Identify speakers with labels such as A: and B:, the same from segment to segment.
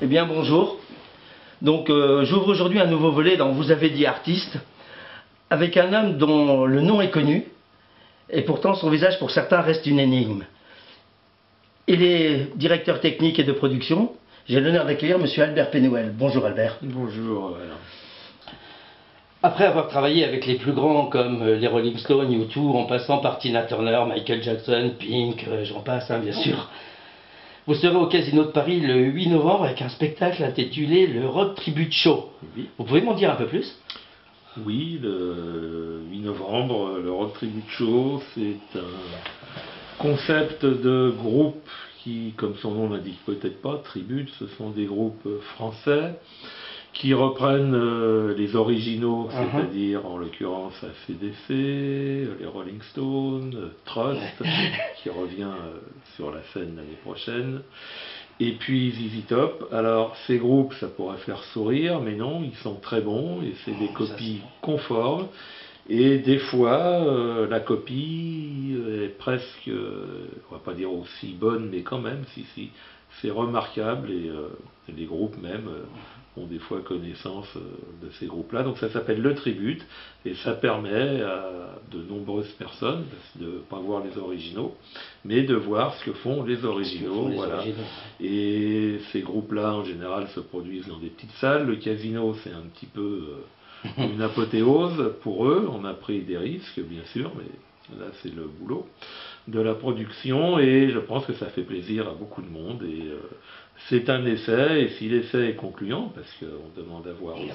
A: bien bonjour. Donc j'ouvre aujourd'hui un nouveau volet dans Vous avez dit artiste, avec un homme dont le nom est connu, et pourtant son visage pour certains reste une énigme. Il est directeur technique et de production. J'ai l'honneur d'accueillir monsieur Albert Penouel. Bonjour Albert.
B: Bonjour.
A: Après avoir travaillé avec les plus grands comme les Rolling Stones, U2, en passant par Tina Turner, Michael Jackson, Pink, j'en passe bien sûr. Vous serez au Casino de Paris le 8 novembre avec un spectacle intitulé le Rock Tribute Show.
B: Oui.
A: Vous pouvez m'en dire un peu plus?
B: Oui, le 8 novembre, le Rock Tribute Show, c'est un concept de groupe qui, comme son nom l'indique peut-être pas, tribute, ce sont des groupes français qui reprennent les originaux, c'est-à-dire en l'occurrence AC/DC, les Rolling Stones, Trust, qui revient sur la scène l'année prochaine, et puis ZZ Top. Alors ces groupes, ça pourrait faire sourire, mais non, ils sont très bons, et c'est des copies conformes, et des fois, la copie est presque, on va pas dire aussi bonne, mais quand même, si, c'est remarquable, et les groupes même ont des fois connaissance de ces groupes-là. Donc ça s'appelle le tribute, et ça permet à de nombreuses personnes de ne pas voir les originaux, mais de voir ce que font les originaux. Voilà. Et ces groupes-là, en général, se produisent dans des petites salles. Le Casino, c'est un petit peu une apothéose pour eux. On a pris des risques, bien sûr, mais là, c'est le boulot de la production, et je pense que ça fait plaisir à beaucoup de monde, et c'est un essai, et si l'essai est concluant, parce qu'on demande à voir aussi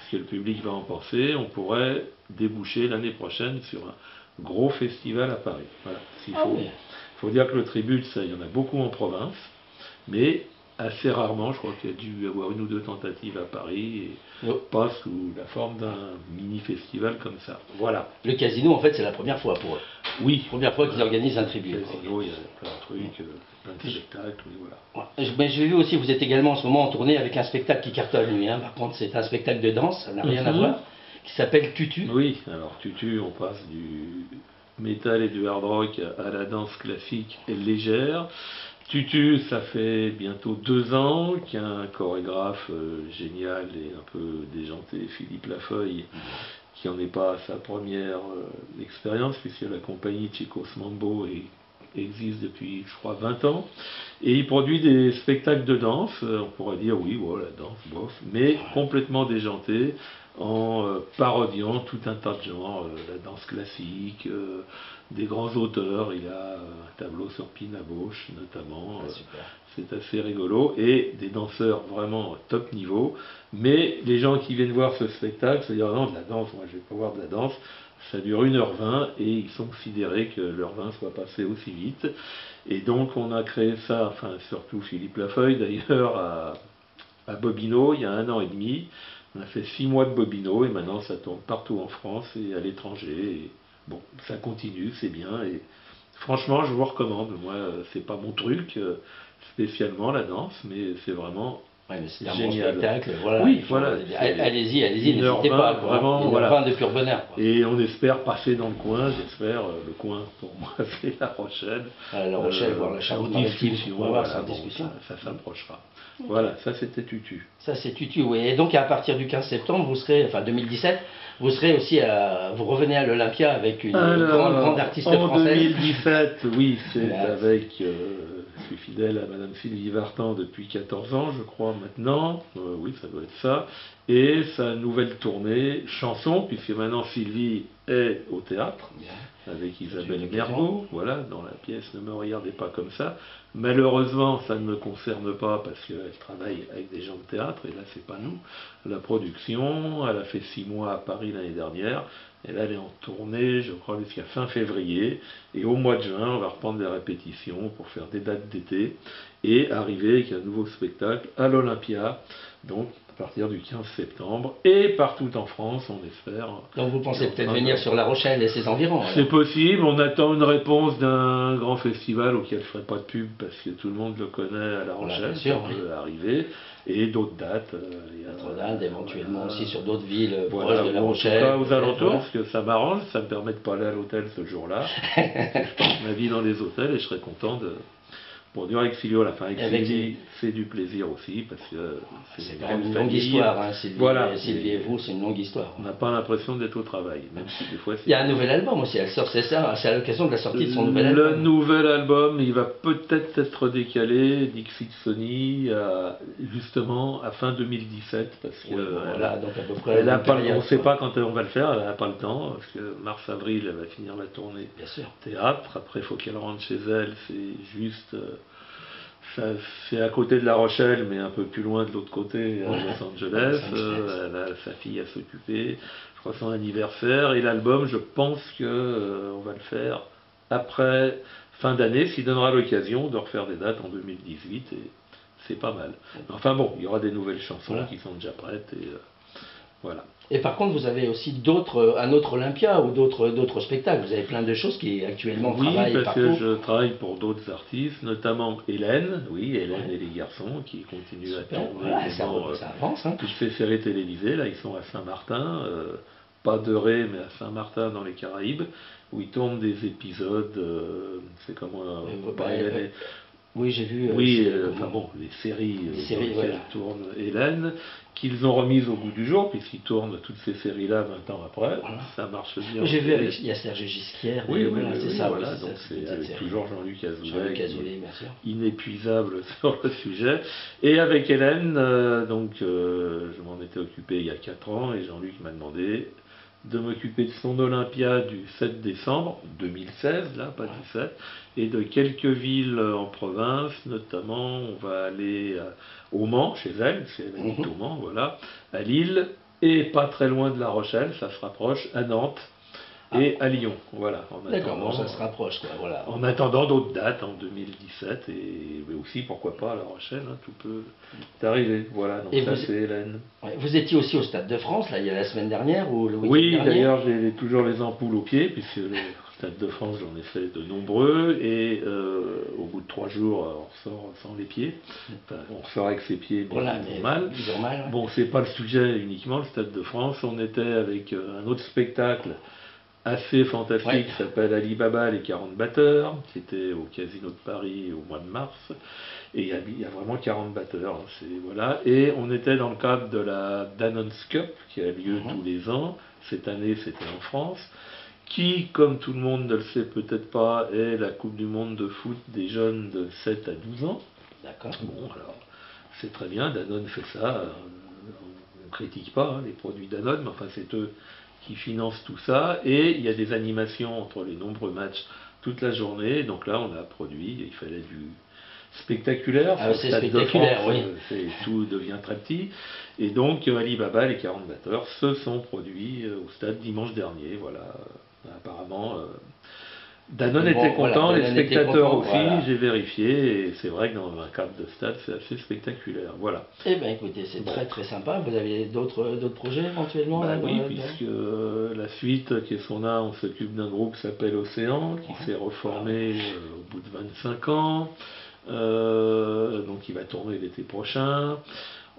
B: ce que le public va en penser, on pourrait déboucher l'année prochaine sur un gros festival à Paris. Voilà. Il faut dire que le tribute, ça, il y en a beaucoup en province, mais assez rarement. Je crois qu'il y a dû avoir une ou deux tentatives à Paris, et pas sous la forme d'un mini-festival comme ça. Voilà.
A: Le Casino, en fait, c'est la première fois pour eux.
B: Oui.
A: Première fois qu'ils organisent un tribut.
B: Le Casino, il y a plein de trucs, plein de spectacles, voilà.
A: Mais j'ai vu aussi, vous êtes également en ce moment en tournée avec un spectacle qui cartonne lui. Par contre, c'est un spectacle de danse, ça n'a rien à voir, qui s'appelle Tutu.
B: Oui, alors Tutu, on passe du métal et du hard rock à la danse classique et légère. Tutu, ça fait bientôt 2 ans qu'il y a un chorégraphe génial et un peu déjanté, Philippe Lafeuille, qui n'en est pas à sa première expérience, puisque la compagnie Chicos Mambo existe depuis, je crois, 20 ans. Et il produit des spectacles de danse, on pourrait dire, oui, voilà, la danse, bof, mais complètement déjanté, en parodiant tout un tas de genres, la danse classique, des grands auteurs. Il a un tableau sur Pina Bausch notamment, c'est assez rigolo, et des danseurs vraiment top niveau. Mais les gens qui viennent voir ce spectacle se disent, ah non, de la danse, moi je vais pas voir de la danse, ça dure 1h20, et ils sont sidérés que l'heure 20 soit passée aussi vite. Et donc on a créé ça, enfin surtout Philippe Lafeuille d'ailleurs, à Bobino il y a 1 an et demi. On a fait 6 mois de Bobino, et maintenant ça tourne partout en France et à l'étranger. Et bon, ça continue, c'est bien, et franchement je vous recommande. Moi, c'est pas mon truc spécialement la danse, mais c'est vraiment
A: c'est un bon
B: génial.
A: Spectacle, voilà.
B: Oui, voilà.
A: Allez-y, n'hésitez pas.
B: Vraiment,
A: voilà. De pur bonheur.
B: Et on espère passer dans le coin, j'espère, le coin pour moi c'est La Rochelle.
A: La Rochelle, voir la Charente-Maritime,
B: ça s'approchera. Voilà, ça c'était Tutu.
A: Ça c'est Tutu, oui. Et donc à partir du 15 septembre, vous serez, enfin 2017, vous serez aussi vous revenez à l'Olympia avec une grande artiste française.
B: En 2017, oui, c'est avec, je suis fidèle à Madame Sylvie Vartan depuis 14 ans, je crois maintenant, oui, ça doit être ça, et sa nouvelle tournée, chanson, puisque maintenant Sylvie est au théâtre, avec Isabelle Mergo, voilà, dans la pièce Ne me regardez pas comme ça. Malheureusement, ça ne me concerne pas, parce qu'elle travaille avec des gens de théâtre, et là, c'est pas nous. La production, elle a fait 6 mois à Paris l'année dernière, et là, elle est en tournée, je crois, jusqu'à fin février, et au mois de juin, on va reprendre des répétitions pour faire des dates d'été, et arriver avec un nouveau spectacle à l'Olympia, donc à partir du 15 septembre, et partout en France, on espère.
A: Donc vous pensez peut-être venir sur La Rochelle et ses environs?
B: C'est possible, on attend une réponse d'un grand festival auquel je ne ferai pas de pub, parce que tout le monde le connaît à La Rochelle, ça peut arriver, et d'autres dates.
A: Notre-Dame, éventuellement aussi sur d'autres villes proches de La Rochelle.
B: En tout cas aux alentours, parce que ça m'arrange, ça me permet de pas aller à l'hôtel ce jour-là. Je passe ma vie dans les hôtels, et je serais content Pour du Exilio, la fin
A: Avec
B: Exili, c'est du plaisir aussi, parce que
A: C'est
B: une
A: quand même
B: grande
A: une longue
B: famille.
A: histoire, hein, Sylvie,
B: Voilà.
A: Sylvie et vous, c'est une longue histoire.
B: On n'a pas l'impression d'être au travail, même si des fois
A: Il y a un nouvel album aussi, elle sort, c'est ça, c'est à l'occasion de la sortie de son nouvel
B: Le
A: album.
B: nouvel album, il va peut-être être décalé, Dixit Sony, justement à fin 2017, parce que
A: Oui, bon, voilà, donc à peu près
B: elle
A: la
B: a
A: même
B: pas,
A: période,
B: on ne sait
A: quoi.
B: pas quand on va le faire, elle n'a pas le temps, parce que mars-avril, elle va finir la tournée
A: Bien sûr.
B: théâtre, après il faut qu'elle rentre chez elle, c'est juste, c'est à côté de La Rochelle, mais un peu plus loin de l'autre côté, à Los Angeles, elle a sa fille à s'occuper, je crois son anniversaire, et l'album, je pense que on va le faire après fin d'année, ce qui donnera l'occasion de refaire des dates en 2018, et c'est pas mal. Enfin bon, il y aura des nouvelles chansons
A: Voilà.
B: qui sont déjà prêtes, et voilà.
A: Et par contre, vous avez aussi un autre Olympia ou d'autres spectacles. Vous avez plein de choses qui actuellement
B: Oui,
A: travaillent
B: parce
A: partout.
B: que je travaille pour d'autres artistes, notamment Hélène, oui, Hélène et les garçons, qui continuent à
A: Super,
B: tourner
A: voilà,
B: également,
A: ça avance. Hein.
B: toutes ces séries télévisées. Là, ils sont à Saint-Martin, pas de Ré, mais à Saint-Martin dans les Caraïbes, où ils tournent des épisodes. C'est comment pas Hélène.
A: Oui, j'ai vu.
B: Oui, enfin bon, les séries, dans lesquelles
A: voilà.
B: tourne Hélène, qu'ils ont remises au goût du jour, puisqu'ils tournent toutes ces séries-là 20 ans après.
A: Voilà.
B: Ça marche bien.
A: J'ai vu avec, il y a Serge Gisquière.
B: Oui,
A: voilà,
B: oui,
A: c'est
B: oui,
A: ça.
B: voilà,
A: oui,
B: donc
A: ça,
B: c'est
A: cette
B: avec
A: série.
B: toujours Jean-Luc Azoulay,
A: Jean-Luc Azoulay, bien sûr.
B: inépuisable sur le sujet. Et avec Hélène, je m'en étais occupé il y a 4 ans, et Jean-Luc m'a demandé de m'occuper de son Olympia du 7 décembre 2016, là, pas 17, et de quelques villes en province, notamment on va aller au Mans, chez elle, parce qu'elle habite au Mans, voilà, à Lille, et pas très loin de La Rochelle, ça se rapproche, à Nantes, et à Lyon, voilà.
A: D'accord, bon, ça se rapproche, quoi, voilà.
B: En attendant d'autres dates en 2017, mais aussi, pourquoi pas, à La Rochelle, hein, tout peut arriver. Voilà, donc
A: Et
B: ça c'est Hélène.
A: Vous étiez aussi au Stade de France, là, il y a la semaine dernière, ou le week-end
B: Oui,
A: dernier.
B: d'ailleurs, j'ai toujours les ampoules aux pieds, puisque le Stade de France, j'en ai fait de nombreux, et au bout de 3 jours, on ressort sans les pieds. Enfin, on ressort avec ses pieds, mais
A: Voilà,
B: ils ont mal.
A: ouais.
B: Bon, c'est pas le sujet uniquement, le Stade de France. On était avec un autre spectacle assez fantastique qui s'appelle Ali Baba les 40 batteurs, qui était au Casino de Paris au mois de mars. Et il y a vraiment 40 batteurs. Voilà. Et on était dans le cadre de la Danone Cup, qui a lieu tous les ans. Cette année, c'était en France. Qui, comme tout le monde ne le sait peut-être pas, est la Coupe du Monde de foot des jeunes de 7 à 12 ans.
A: D'accord.
B: Bon, alors, c'est très bien, Danone fait ça. On ne critique pas les produits Danone, mais enfin, c'est eux qui financent tout ça. Et il y a des animations entre les nombreux matchs toute la journée. Donc là, on a produit, il fallait du spectaculaire.
A: C'est spectaculaire,
B: France,
A: oui.
B: tout devient très petit. Et donc, Ali Baba, les 40 batteurs, se sont produits au stade dimanche dernier. Voilà. Apparemment, Danone était content, les spectateurs aussi, j'ai vérifié, et c'est vrai que dans un cadre de stade, c'est assez spectaculaire. Voilà.
A: Eh bien écoutez, c'est très très sympa. Vous avez d'autres projets éventuellement
B: Oui, puisque la suite, qu'est-ce qu'on a? On s'occupe d'un groupe qui s'appelle Océan, qui s'est reformé au bout de 25 ans, donc il va tourner l'été prochain.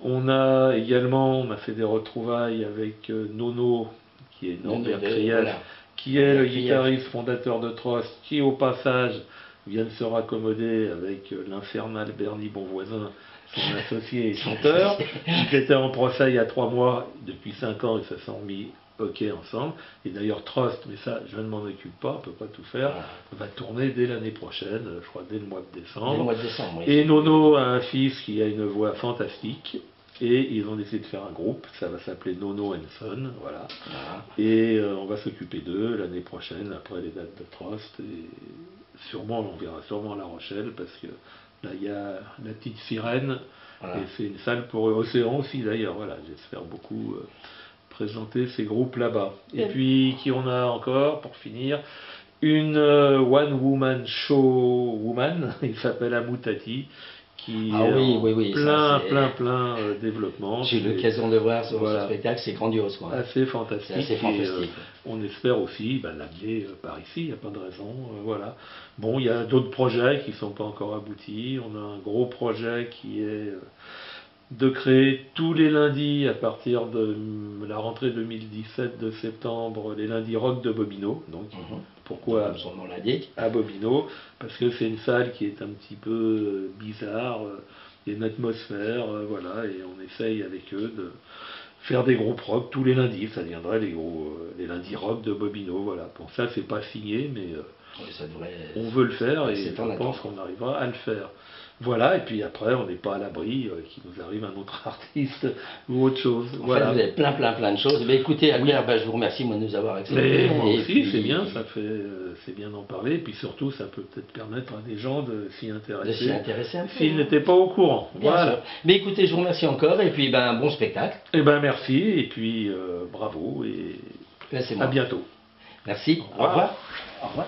B: On a fait des retrouvailles avec Nono, qui est Norbert Krief, qui est le guitariste fondateur de Trost, qui au passage vient de se raccommoder avec l'infernal Bernie Bonvoisin, son associé et chanteur. Ils étaient en procès il y a 3 mois, depuis 5 ans ils se sont mis ok ensemble. Et d'ailleurs Trost, mais ça je ne m'en occupe pas, on ne peut pas tout faire, va tourner dès l'année prochaine, je crois dès le mois de décembre.
A: Dès le mois de décembre, oui.
B: Et Nono a un fils qui a une voix fantastique. Et ils ont décidé de faire un groupe, ça va s'appeler Nono and Son, voilà. Et on va s'occuper d'eux l'année prochaine, après les dates de Trost, et sûrement, on verra sûrement La Rochelle, parce que là il y a la petite sirène, et c'est une salle pour Océan aussi d'ailleurs, voilà, j'espère beaucoup présenter ces groupes là-bas. Et puis, qui on a encore, pour finir, une one-woman show woman, il s'appelle Amoutati, qui est plein développement.
A: J'ai eu l'occasion de voir ce spectacle, c'est grandiose, quoi.
B: Assez fantastique.
A: C'est assez fantastique.
B: Et, on espère aussi l'amener par ici, il n'y a pas de raison. Voilà. Bon, il y a d'autres projets qui ne sont pas encore aboutis. On a un gros projet qui est de créer tous les lundis à partir de la rentrée 2017 de septembre, les lundis rock de Bobino, donc Pourquoi
A: comme son nom l'indique.
B: à Bobino? Parce que c'est une salle qui est un petit peu bizarre, il y a une atmosphère, voilà, et on essaye avec eux de faire des groupes rock tous les lundis, ça deviendrait les lundis rock de Bobino, voilà. Pour ça, c'est pas signé, mais
A: Oui, ça devrait...
B: on veut le faire et
A: c'est
B: je
A: en
B: pense
A: attente.
B: qu'on arrivera à le faire. Voilà, et puis après, on n'est pas à l'abri qu'il nous arrive un autre artiste ou autre chose.
A: En
B: Voilà.
A: fait, vous avez plein de choses. Mais écoutez, Albert, je vous remercie moi, de nous avoir accepté.
B: Mais moi
A: Et
B: aussi,
A: puis,
B: c'est bien, c'est bien d'en parler, et puis surtout, ça peut peut-être permettre à des gens de s'y
A: de
B: intéresser,
A: s'y intéresser un peu.
B: s'ils n'étaient pas au courant.
A: Bien
B: Voilà.
A: sûr. Mais écoutez, je vous remercie encore, et puis bon spectacle.
B: Eh ben merci, et puis bravo, et
A: Ben, c'est
B: à
A: moi.
B: bientôt.
A: Merci.
B: Au revoir.
A: Au revoir.